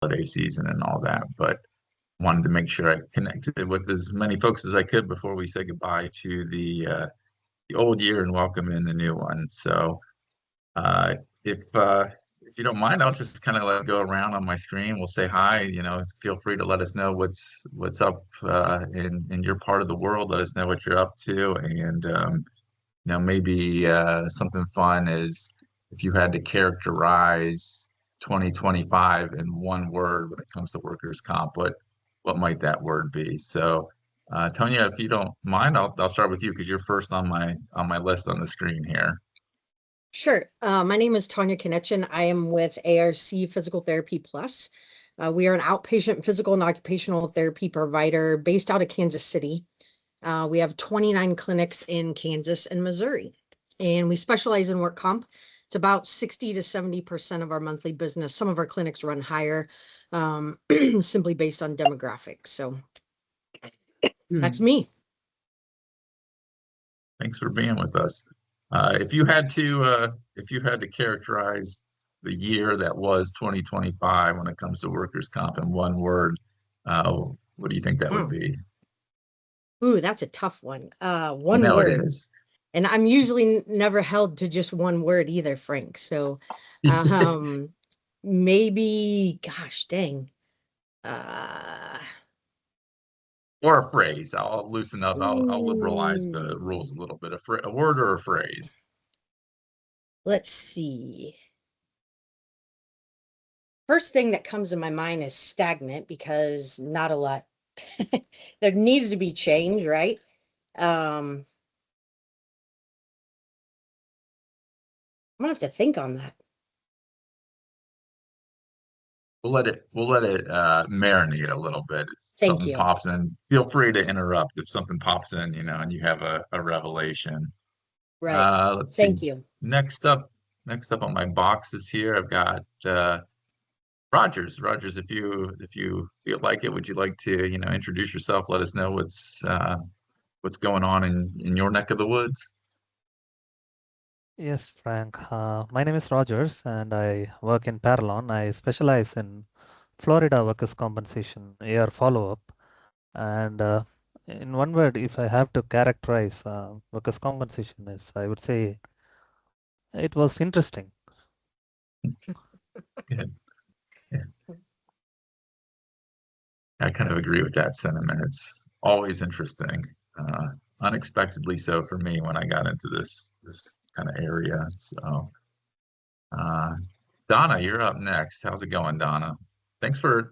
holiday season and all that, but wanted to make sure I connected with as many folks as I could before we say goodbye to the old year and welcome in the new one. So uh, if you don't mind, I'll just kind of let go around on my screen. We'll say hi. Feel free to let us know what's up in your part of the world. Let us know what you're up to, and maybe something fun is if you had to characterize 2025 in one word when it comes to workers' comp, what might that word be? So, Tonya, if you don't mind, I'll start with you because you're first on my list on the screen here. Sure. My name is Tanya Konechin. I am with ARC Physical Therapy Plus. We are an outpatient physical and occupational therapy provider based out of Kansas City. We have 29 clinics in Kansas and Missouri, and we specialize in work comp. It's about 60 to 70% of our monthly business. Some of our clinics run higher, simply based on demographics. So that's me. Thanks for being with us. If you had to characterize the year that was 2025 when it comes to workers' comp in one word, what do you think that would be? Ooh, that's a tough one. I One know it word. is. And I'm usually never held to just one word either, Frank. So um maybe, gosh dang. Uh Or a phrase. I'll loosen up. I'll liberalize the rules ooh, a little bit. A word or a phrase. let's see. First thing that comes in my mind is stagnant because not a lot. There needs to be change, right? I'm gonna have to think on that. We'll let it marinate a little bit. If Thank something you. pops in, feel free to interrupt if something pops in, and you have a revelation. Right. Let's see. Thank you. Next up, next up on my boxes here, I've got Rogers. Rogers, if you feel like it, would you like to, introduce yourself? Let us know what's going on in your neck of the woods. Yes, Frank. My name is Rogers and I work in Parallon. I specialize in Florida workers' compensation AR follow-up. And in one word, if I have to characterize workers' compensation, is I would say it was interesting. Good. Yeah, I kind of agree with that sentiment. It's always interesting, uh, unexpectedly so for me when I got into this kind of area. So, uh, Donna, you're up next. How's it going, Donna? Thanks for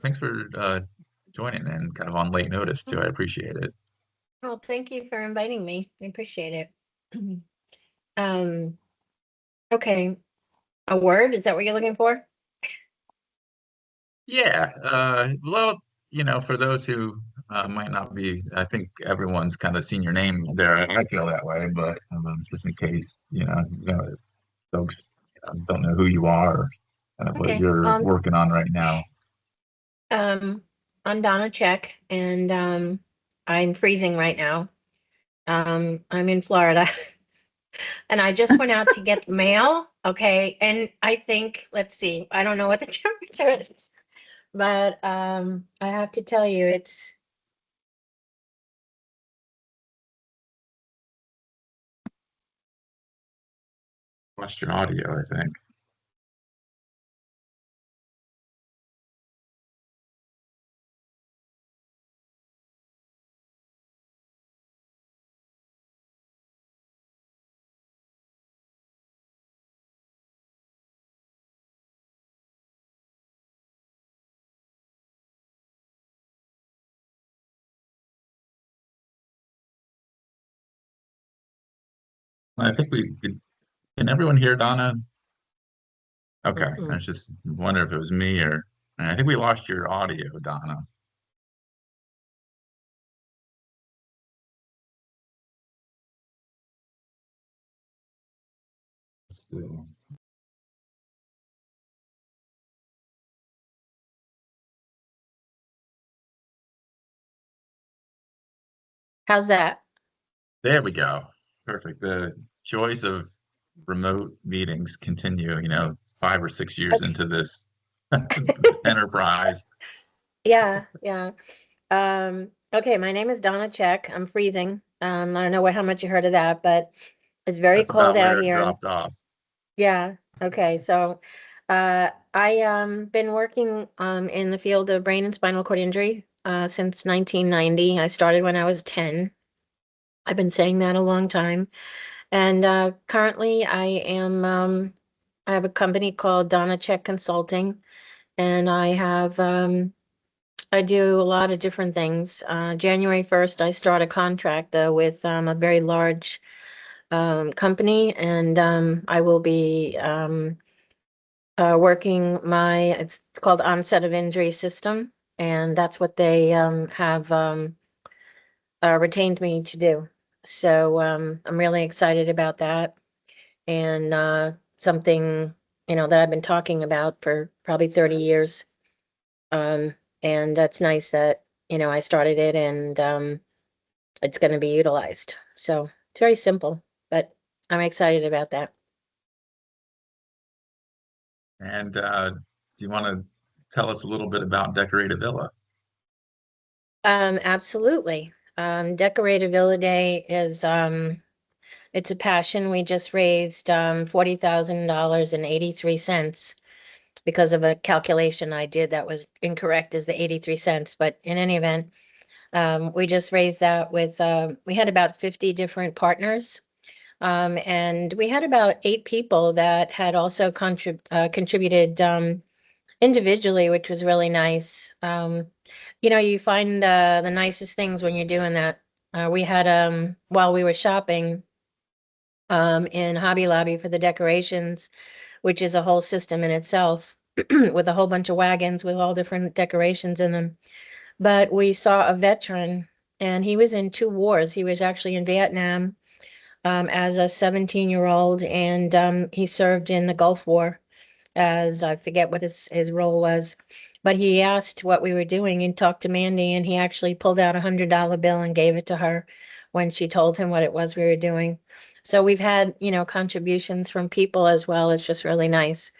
joining in kind of on late notice too. I appreciate it. Well, thank you for inviting me. I appreciate it. Um, okay. A word? Is that what you're looking for? Yeah. Well, for those who might not be, I think everyone's kind of seen your name there. I feel that way, but just in case, folks don't know who you are or kind of what Okay. you're working on right now. Um, I'm Donna Check, and I'm freezing right now. I'm in Florida, and I just went out to get the mail. Okay, and I think, let's see, I don't know what the temperature is, but I have to tell you, it's Lost your audio, I think. I think can everyone hear Donna? Okay. I Mm-mm. was just wondering if it was me or I think we lost your audio, Donna. Still. how's that? There we go. Perfect. The joys of remote meetings continue, 5 or 6 years Okay. into this. enterprise. Yeah, yeah. Okay, my name is Donna Check. I'm freezing. I don't know how much you heard of that, but it's very That's cold about out where it here. dropped off. Yeah, okay. So I been working in the field of brain and spinal cord injury since 1990. I started when I was 10. I've been saying that a long time. And currently I have a company called Donna Check Consulting, and I do a lot of different things. January 1st, I start a contract though with a very large company, and I will be working it's called onset of injury system, and that's what they have retained me to do. So I'm really excited about that, and something, that I've been talking about for probably 30 years. And that's nice that, I started it, and it's going to be utilized. So it's very simple, but I'm excited about that. And do you want to tell us a little bit about Decorated Villa? Absolutely. Decorated Villa Day is it's a passion. We just raised $40,000 and 83 cents because of a calculation I did that was incorrect as the 83 cents. But in any event, we just raised that with we had about 50 different partners. And we had about 8 people that had also contributed individually, which was really nice. You find the nicest things when you're doing that. We had while we were shopping in Hobby Lobby for the decorations, which is a whole system in itself, with a whole bunch of wagons with all different decorations in them. But we saw a veteran, and he was in 2 wars. He was actually in Vietnam as a 17-year-old, and he served in the Gulf War as, I forget what his role was. But he asked what we were doing and talked to Mandy, and he actually pulled out $100 bill and gave it to her when she told him what it was we were doing. So we've had, contributions from people as well. It's just really nice.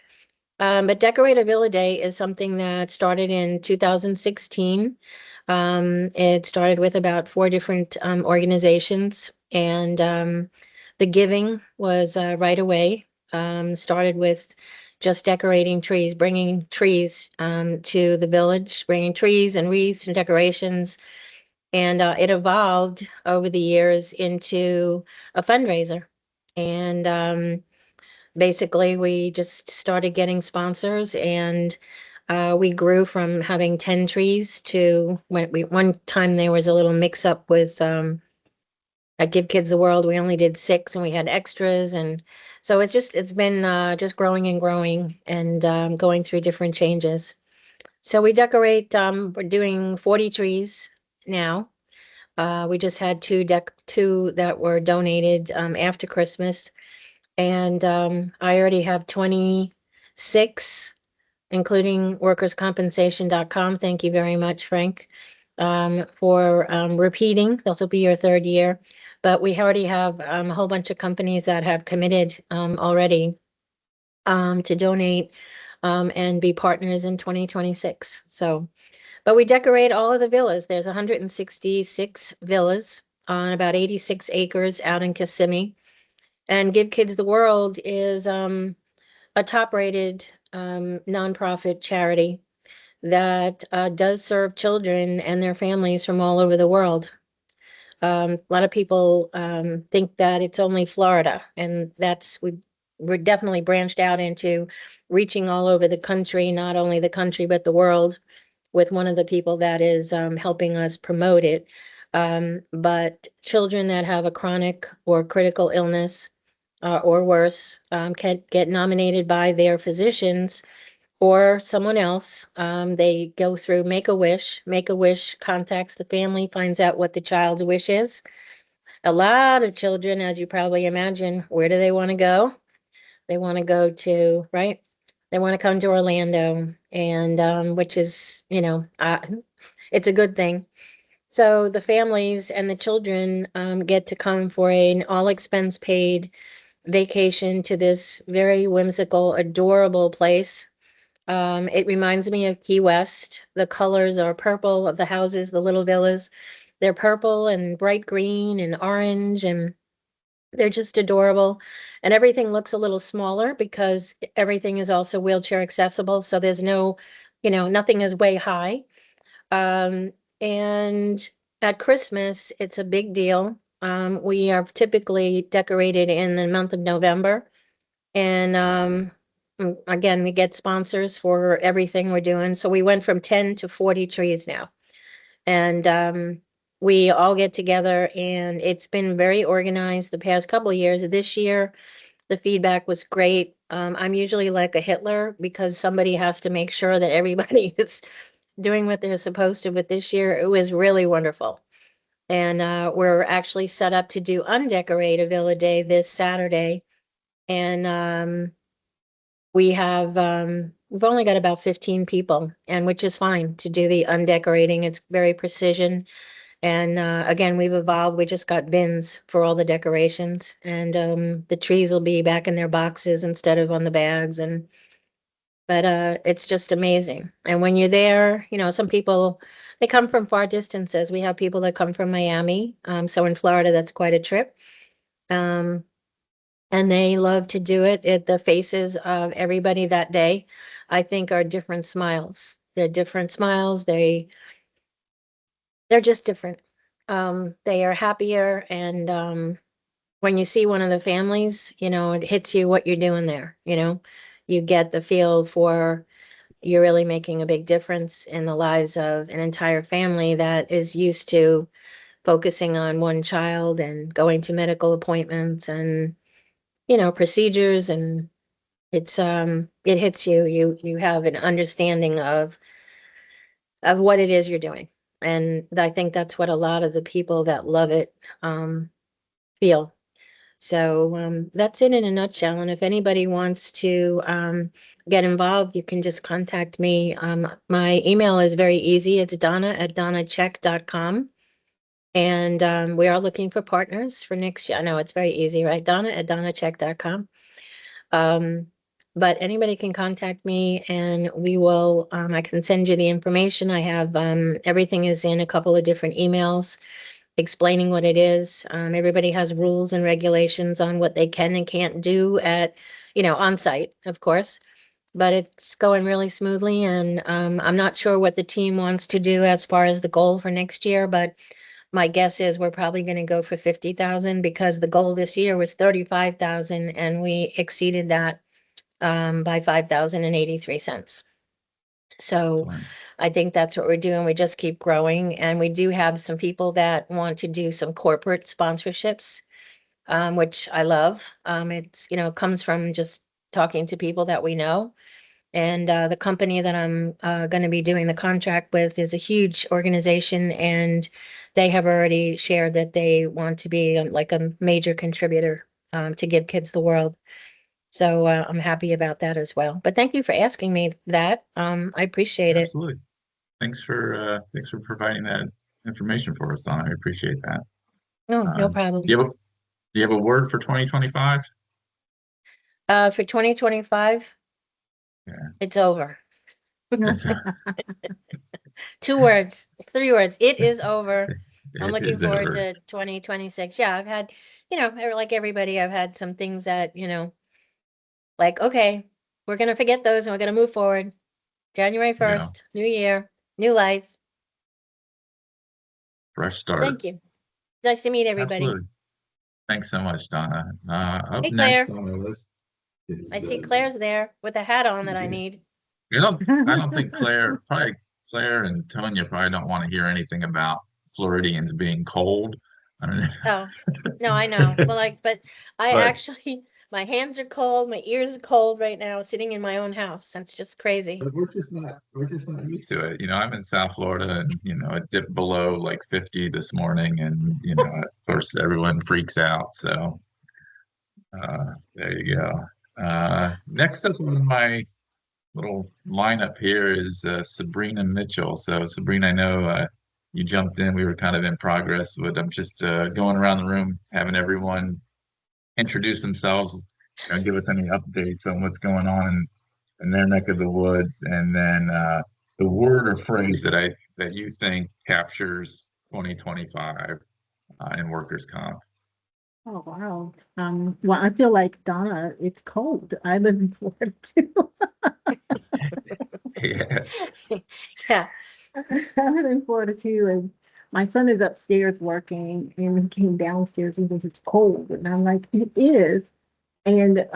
But Decorated Villa Day is something that started in 2016. It started with about 4 different organizations, and the giving was right away. Started with just decorating trees, bringing trees to the village, bringing trees and wreaths and decorations. And it evolved over the years into a fundraiser. And basically, we just started getting sponsors, and we grew from having 10 trees to one time there was a little mix up with at Give Kids the World. We only did 6, and we had extras. And so it's been just growing and growing, and going through different changes. So we decorate, we're doing 40 trees now. We just had two that were donated after Christmas. And I already have 26, including workerscompensation.com. Thank you very much, Frank, for repeating. This will be your 3rd year. But we already have a whole bunch of companies that have committed already to donate and be partners in 2026. So, but we decorate all of the villas. There's 166 villas on about 86 acres out in Kissimmee. And Give Kids the World is a top-rated nonprofit charity that does serve children and their families from all over the world. A lot of people think that it's only Florida, and we're definitely branched out into reaching all over the country, not only the country, but the world, with one of the people that is helping us promote it. But children that have a chronic or critical illness or worse can get nominated by their physicians or someone else. They go through Make-A-Wish. Make-A-Wish contacts the family, finds out what the child's wish is. A lot of children, as you probably imagine, where do they want to go? They want to go to, right? They want to come to Orlando, and which is, it's a good thing. So the families and the children get to come for an all expense paid vacation to this very whimsical, adorable place It reminds me of Key West. The colors are purple of the houses, the little villas. They're purple and bright green and orange, and they're just adorable. And everything looks a little smaller because everything is also wheelchair accessible. So there's no, nothing is way high. And at Christmas, it's a big deal. We are typically decorated in the month of November. And again, we get sponsors for everything we're doing. So we went from 10 to 40 trees now. And we all get together, and it's been very organized the past couple of years. This year, the feedback was great. I'm usually like a Hitler because somebody has to make sure that everybody is doing what they're supposed to. But this year, it was really wonderful. And we're actually set up to do Undecorated Villa Day this Saturday. And we've only got about 15 people, and which is fine to do the undecorating. It's very precision. And again, we've evolved. We just got bins for all the decorations, and the trees will be back in their boxes instead of on the bags. But it's just amazing. And when you're there, some people, they come from far distances. We have people that come from Miami. So in Florida, that's quite a trip. And they love to do it. The faces of everybody that day, I think, are different smiles. They're different smiles. They're just different. They are happier. And when you see one of the families, it hits you what you're doing there. You get the feel for you're really making a big difference in the lives of an entire family that is used to focusing on one child and going to medical appointments and procedures. And it hits you. You have an understanding of what it is you're doing. And I think that's what a lot of the people that love it feel. So that's it in a nutshell. And if anybody wants to get involved, you can just contact me. My email is very easy. It's donna@donnacheck.com. And we are looking for partners for next year. I know it's very easy, right? Donna@donnacheck.com. But anybody can contact me, and we will, I can send you the information. I have, everything is in a couple of different emails explaining what it is. Everybody has rules and regulations on what they can and can't do at, on site, of course. But it's going really smoothly, and I'm not sure what the team wants to do as far as the goal for next year, but my guess is we're probably going to go for 50,000 because the goal this year was 35,000, and we exceeded that by 5,083 cents. So Excellent. I think that's what we're doing. We just keep growing, and we do have some people that want to do some corporate sponsorships, which I love. It's, comes from just talking to people that we know. And the company that I'm going to be doing the contract with is a huge organization, and they have already shared that they want to be like a major contributor to Give Kids the World. So I'm happy about that as well. But thank you for asking me that. I appreciate it. Absolutely. Thanks for providing that information for us, Donna. I appreciate that. No problem. Do you have a word for 2025? For 2025, Yeah. it's over. It's- 2 words, 3 words. It is over. I'm it looking is forward over. to 2026. Yeah, I've had, like everybody, I've had some things that, like, okay, we're going to forget those and we're going to move forward. January 1st, new year, new life. Fresh start. Thank you. Nice to meet everybody. Absolutely. Thanks so much, Donna. Up Hey, next Claire. on the list is, I see Claire's there with a hat on that I need. I don't think Claire and Tonya probably don't want to hear anything about Floridians being cold. I mean, Oh, no, I know. Well, but I But- actually, my hands are cold, my ears are cold right now, sitting in my own house. That's just crazy. but we're just not used to it. I'm in South Florida, and it dipped below like 50 this morning, and of course everyone freaks out. So there you go. Next up on my little lineup here is Sabrina Mitchell. So Sabrina, I know you jumped in. We were kind of in progress, but I'm just going around the room, having everyone introduce themselves, give us any updates on what's going on in their neck of the woods, and then the word or phrase that you think captures 2025 in workers' comp. Oh, wow. Well, I feel like Donna, it's cold. I live in Florida too. Yeah. Yeah. I live in Florida too, and my son is upstairs working, and he came downstairs and it's cold, and I'm like, it is, and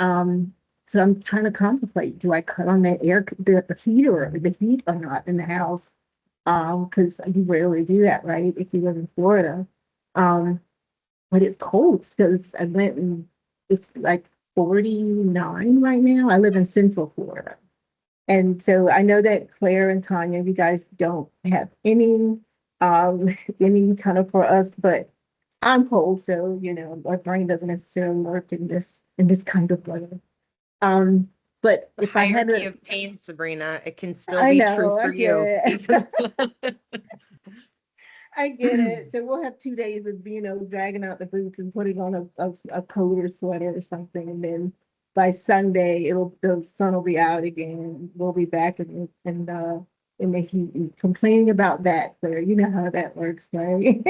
so I'm trying to contemplate: do I cut on the heater, or the heat or not in the house? Because you rarely do that, right? If you live in Florida, um, but it's cold because I went and it's like 49 right now. I live in Central Florida. And so I know that Claire and Tanya, you guys don't have any kind of for us, but I'm cold, so my brain doesn't necessarily work in this kind of weather. Um, but The if I had hierarchy to, of pain, Sabrina, it can still I be know, true I for you. get it. I get it. So we'll have 2 days of, dragging out the boots and putting on a coat or sweater or something. And then by Sunday, the sun will be out again. We'll be back in the heat and complaining about that, Claire. You know how that works, right?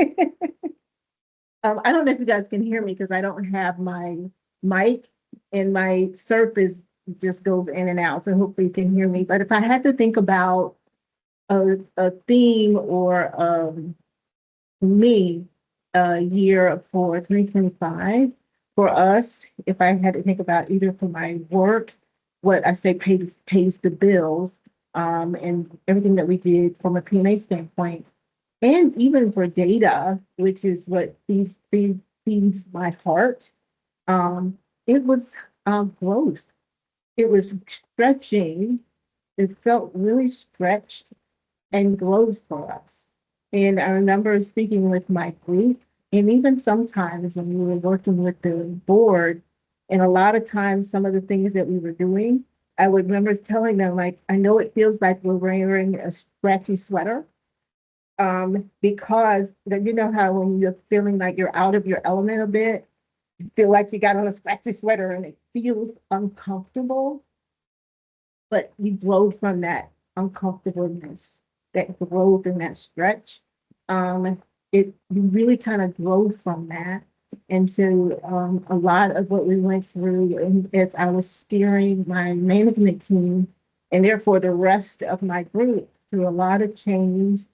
I don't know if you guys can hear me because I don't have my mic, and my surface just goes in and out. So hopefully you can hear me. But if I had to think about a theme or me year for 2025 for us, if I had to think about either for my work, what I say pays the bills, and everything that we did from a PMA standpoint, and even for data, which is what feeds my heart. It was growth. It was stretching. It felt really stretched and growth for us. And I remember speaking with my group, and even sometimes when we were working with the board, and a lot of times some of the things that we were doing, I would remember telling them, like, I know it feels like we're wearing a scratchy sweater. Because you know how when you're feeling like you're out of your element a bit, you feel like you got on a scratchy sweater and it feels uncomfortable, but you grow from that uncomfortableness, that growth and that stretch. You really kind of grow from that. And so a lot of what we went through, and as I was steering my management team, and therefore the rest of my group, through a lot of change,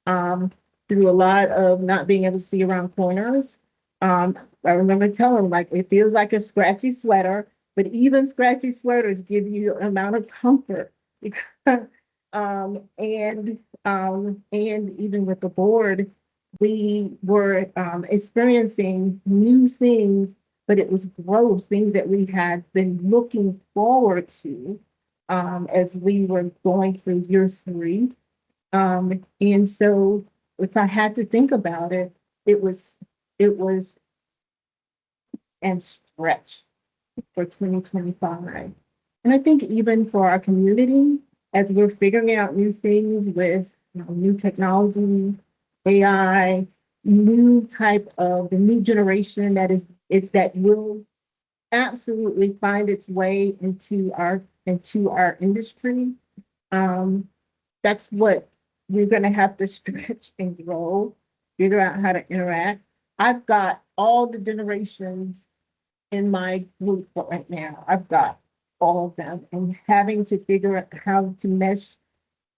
through a lot of not being able to see around corners. I remember telling them, like, it feels like a scratchy sweater, but even scratchy sweaters give you an amount of comfort. And even with the board, we were experiencing new things, but it was growth, things that we had been looking forward to as we were going through year 3. And so if I had to think about it, it was and stretch for 2025. And I think even for our community, as we're figuring out new things with new technology, AI, new type of the new generation that will absolutely find its way into our industry. That's what we're going to have to stretch and grow, figure out how to interact. I've got all the generations in my group right now. I've got all of them, and having to figure out how to mesh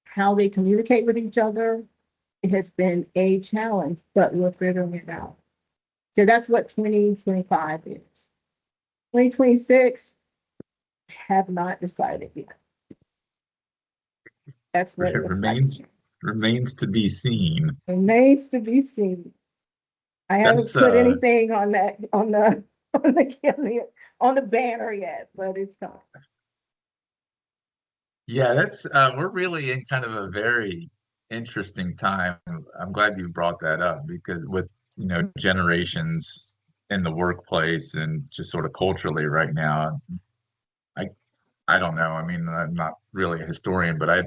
how they communicate with each other, it has been a challenge, but we're figuring it out. So that's what 2025 is. 2026, have not decided yet. That's what it looks like. Remains to be seen. Remains to be seen. I haven't put anything on the banner yet, but it's coming. Yeah, that's we're really in kind of a very interesting time. I'm glad you brought that up because with generations in the workplace and just sort of culturally right now, I I don't know. I mean, I'm not really a historian, but I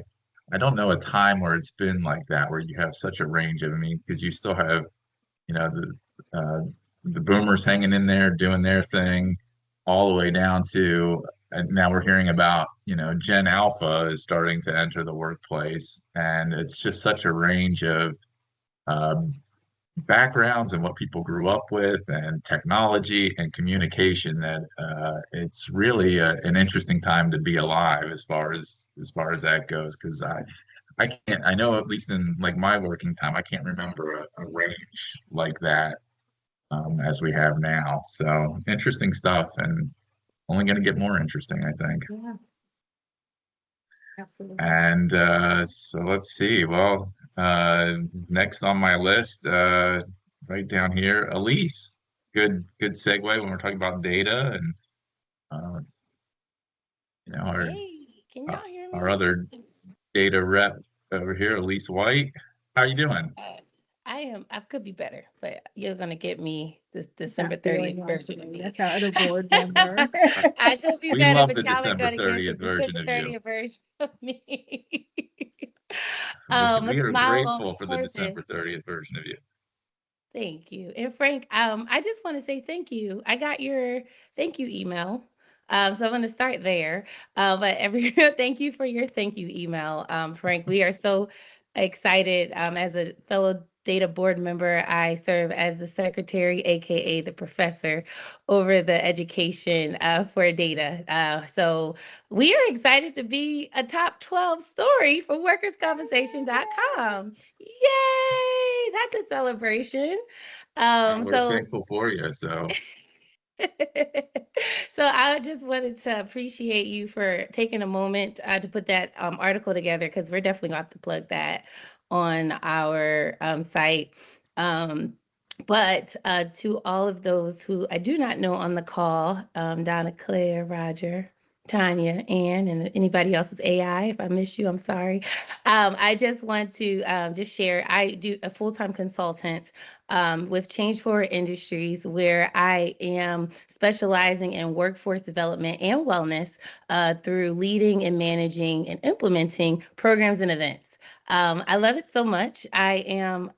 don't know a time where it's been like that, where you have such a range of, I mean, because you still have, you know, the boomers hanging in there doing their thing, all the way down to and now we're hearing about, Gen Alpha is starting to enter the workplace, and it's just such a range of um, backgrounds and what people grew up with, and technology and communication, that it's really an interesting time to be alive as far as that goes. Because I know, at least in like my working time, I can't remember a range like that as we have now. So interesting stuff, and only going to get more interesting, I think. Yeah. Absolutely. And so let's see. Well, next on my list, right down here, Elise. Good segue when we're talking about data, and uh, our Hey, can y'all hear me? our other data rep over here, Elise White. How you doing? I could be better, but you're gonna get me this December Not feeling 30th like version of me. me. That's our other board member. I could be We better, love but the y'all are December gonna get 30th the version December of you. 30th version of me. We A are smile on grateful for the purpose. December 30th version of you. Thank you. And Frank, I just want to say thank you. I got your thank you email. So I'm going to start there. But thank you for your thank you email, Frank. We are so excited. As a fellow data board member, I serve as the secretary, aka the professor, over the education for data. So we are excited to be a top 12 story for workerscompensation.com. Yay! That's a celebration. We're So thankful for you. So so I just wanted to appreciate you for taking a moment to put that article together, because we're definitely going to have to plug that on our site. But to all of those who I do not know on the call, Donna, Claire, Roger, Tanya, Ann, and anybody else's AI, if I missed you, I'm sorry. I just want to just share, I do a full-time consultant with Change Forward Industries, where I am specializing in workforce development and wellness through leading and managing and implementing programs and events. I love it so much. I am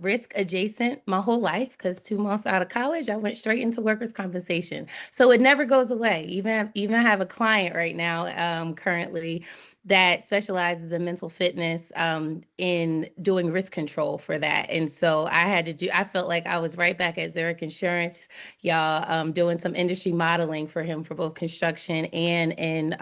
risk adjacent my whole life, because 2 months out of college, I went straight into workers' compensation. So it never goes away. Even have a client right now currently that specializes in mental fitness in doing risk control for that. And so I felt like I was right back at Zurich Insurance, y'all, doing some industry modeling for him for both construction and in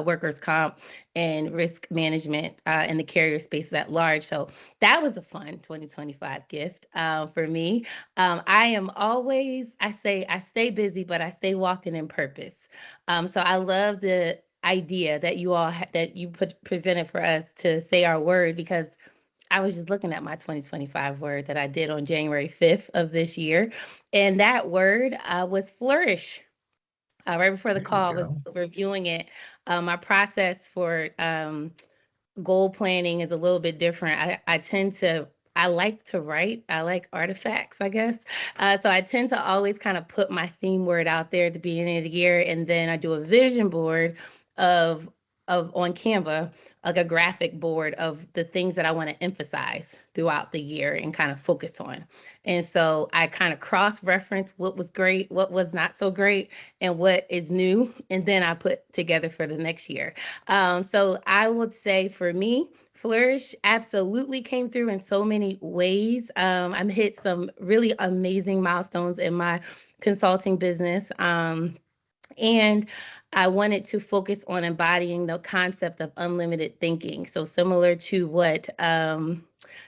workers' comp and risk management in the carrier space at large. So that was a fun 2025 gift for me. I am always, I stay busy, but I stay walking in purpose. So I love the idea that you all that you presented for us to say our word, because I was just looking at my 2025 word that I did on January 5th of this year, and that word was flourish. Right before the there you call, I was go. reviewing it. My process for goal planning is a little bit different. I like to write. I like artifacts, I guess. So I tend to always kind of put my theme word out there at the beginning of the year, and then I do a vision board of on Canva, like a graphic board of the things that I want to emphasize throughout the year and kind of focus on. And so I kind of cross-reference what was great, what was not so great, and what is new, and then I put together for the next year. So I would say for me, Flourish absolutely came through in so many ways. I've hit some really amazing milestones in my consulting business. And I wanted to focus on embodying the concept of unlimited thinking. So similar to what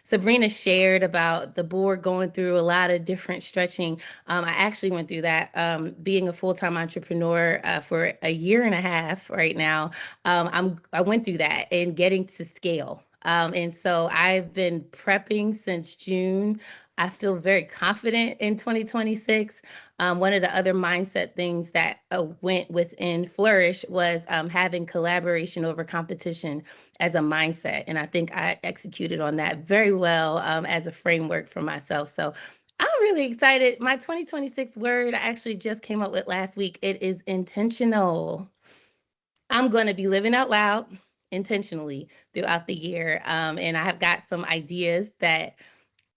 Sabrina shared about the board going through a lot of different stretching. I actually went through that, being a full-time entrepreneur for a year and a half right now. I went through that and getting to scale. And so I've been prepping since June. I feel very confident in 2026. One of the other mindset things that went within Flourish was having collaboration over competition as a mindset. And I think I executed on that very well as a framework for myself. So I'm really excited. My 2026 word I actually just came up with last week. It is intentional. I'm going to be living out loud intentionally throughout the year. And I have got some ideas that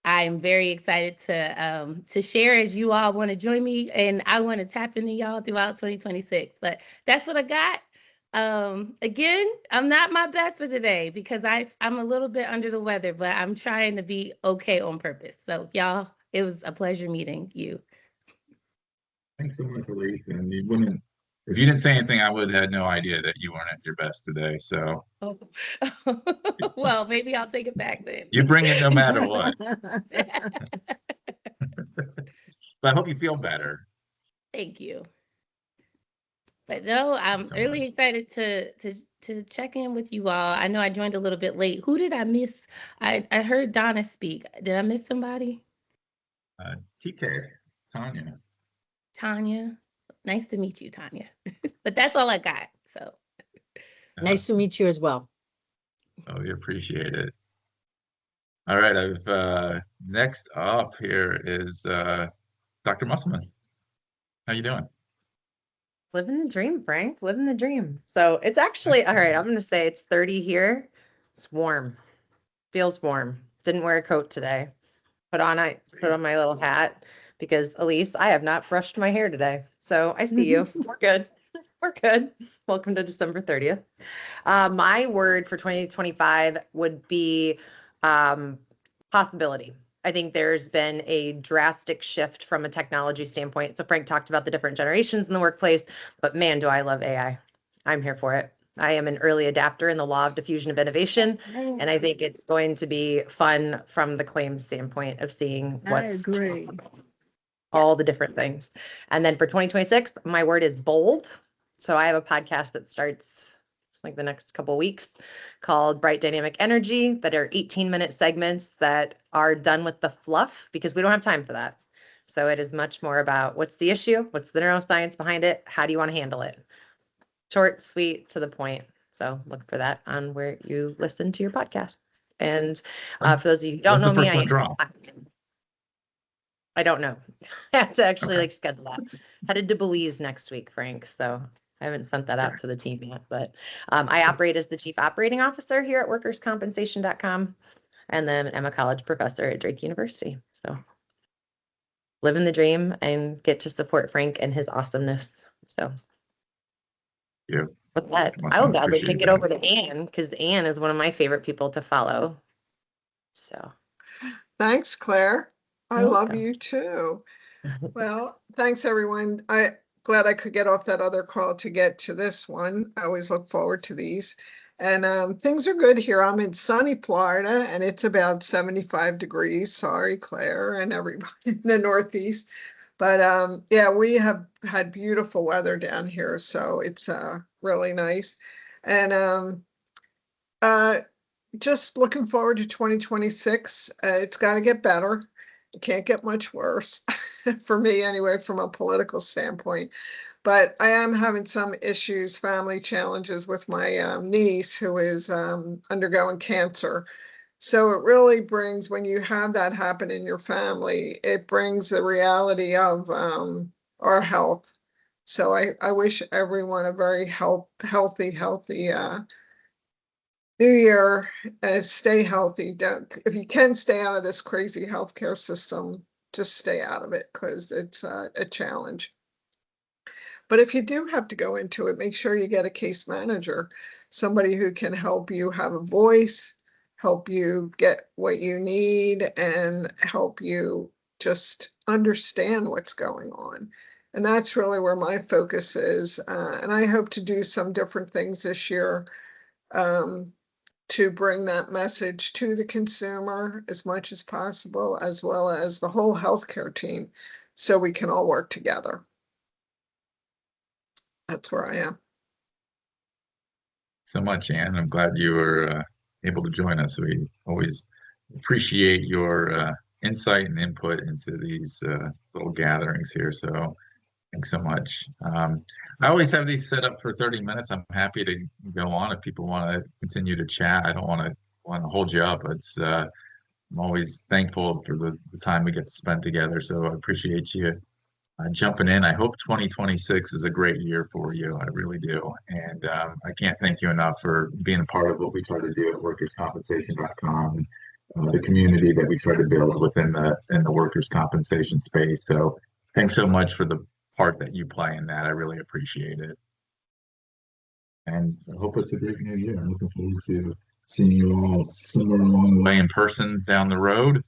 I'm very excited to share as you all want to join me, and I want to tap into y'all throughout 2026. But that's what I got. Again, I'm not my best for today because I'm a little bit under the weather, but I'm trying to be okay on purpose. So y'all, it was a pleasure meeting you. Thanks so much, Elise. And you wouldn't, if you didn't say anything, I would have had no idea that you weren't at your best today. So Oh. Well, maybe I'll take it back then. you bring it no matter what. But I hope you feel better. Thank you. But no, I'm so really much. excited to check in with you all. I know I joined a little bit late. Who did I miss? I heard Donna speak. Did I miss somebody? TK, Tanya. Tanya. Nice to meet you, Tanya. But that's all I got. So Nice to meet you as well. Oh, we appreciate it. All right, I've next up here is Dr. Musselman. How you doing? Living the dream, Frank. Living the dream. So it's actually all right. I'm going to say it's 30 here. It's warm. Feels warm. Didn't wear a coat today. Put on my little hat because Elise, I have not brushed my hair today. So I see you. We're good. We're good. Welcome to December 30th. My word for 2025 would be possibility. I think there's been a drastic shift from a technology standpoint. So Frank talked about the different generations in the workplace, but man, do I love AI. I'm here for it. I am an early adapter in the law of diffusion of innovation, and I think it's going to be fun from the claims standpoint of seeing what's possible. All the different things. And then for 2026, my word is bold. So I have a podcast that starts like the next couple of weeks called Bright Dynamic Energy that are 18-minute segments that are done with the fluff because we don't have time for that. So it is much more about what's the issue, what's the neuroscience behind it, how do you want to handle it? Short, sweet, to the point. So look for that on where you listen to your podcasts. And for those of you who don't know me, I don't know. I have to actually like schedule that. Headed to Belize next week, Frank. So I haven't sent that out to the team yet, but I operate as the chief operating officer here at workerscompensation.com, and then I'm a college professor at Drake University. So living the dream and get to support Frank and his awesomeness. So yeah. With that, I will gladly kick it over to Anne because Anne is one of my favorite people to follow. So thanks, Claire. I love you too. Well, thanks everyone. Glad I could get off that other call to get to this one. I always look forward to these. And things are good here. I'm in sunny Florida and it's about 75 degrees. Sorry, Claire and everybody in the Northeast. But yeah, we have had beautiful weather down here. So it's really nice. And just looking forward to 2026. It's got to get better. It can't get much worse for me anyway, from a political standpoint. But I am having some issues, family challenges with my niece who is undergoing cancer. So it really brings, when you have that happen in your family, it brings the reality of our health. So I wish everyone a very healthy New Year. Stay healthy. If you can stay out of this crazy healthcare system, just stay out of it because it's a challenge. But if you do have to go into it, make sure you get a case manager, somebody who can help you have a voice, help you get what you need, and help you just understand what's going on. And that's really where my focus is. And I hope to do some different things this year to bring that message to the consumer as much as possible, as well as the whole healthcare team, so we can all work together. That's where I am. So much, Anne. I'm glad you were able to join us. We always appreciate your insight and input into these little gatherings here. So thanks so much. I always have these set up for 30 minutes. I'm happy to go on if people want to continue to chat. I don't want to hold you up. I'm always thankful for the time we get to spend together. So I appreciate you jumping in. I hope 2026 is a great year for you. I really do. And I can't thank you enough for being a part of what we try to do at workerscompensation.com. the community that we try to build within the workers' compensation space. So thanks so much for the part that you play in that. I really appreciate it. And I hope it's a great new year. I'm looking forward to seeing you all somewhere along the way in person down the road.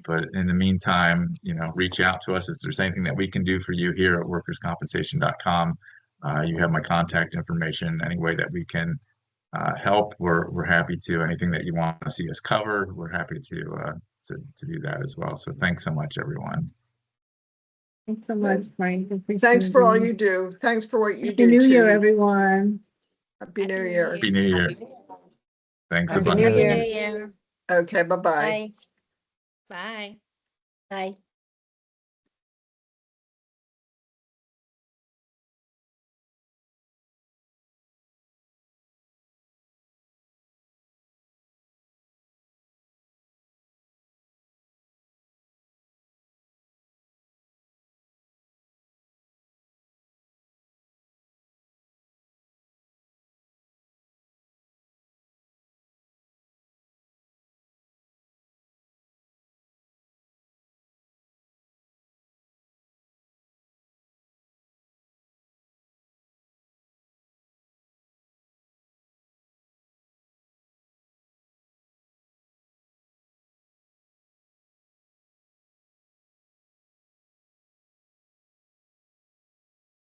But in the meantime, reach out to us if there's anything that we can do for you here at workerscompensation.com. You have my contact information. Any way that we can help, we're happy to. Anything that you want to see us cover, we're happy to do that as well. So thanks so much, everyone. Thanks so much, Frank. Thanks for all you do. Thanks for what you Happy do New Year, too. everyone. Happy New Year. Happy New Year. Thanks a Happy bunch. New Happy Year. New Year. Okay, bye-bye. Bye. Bye. Bye.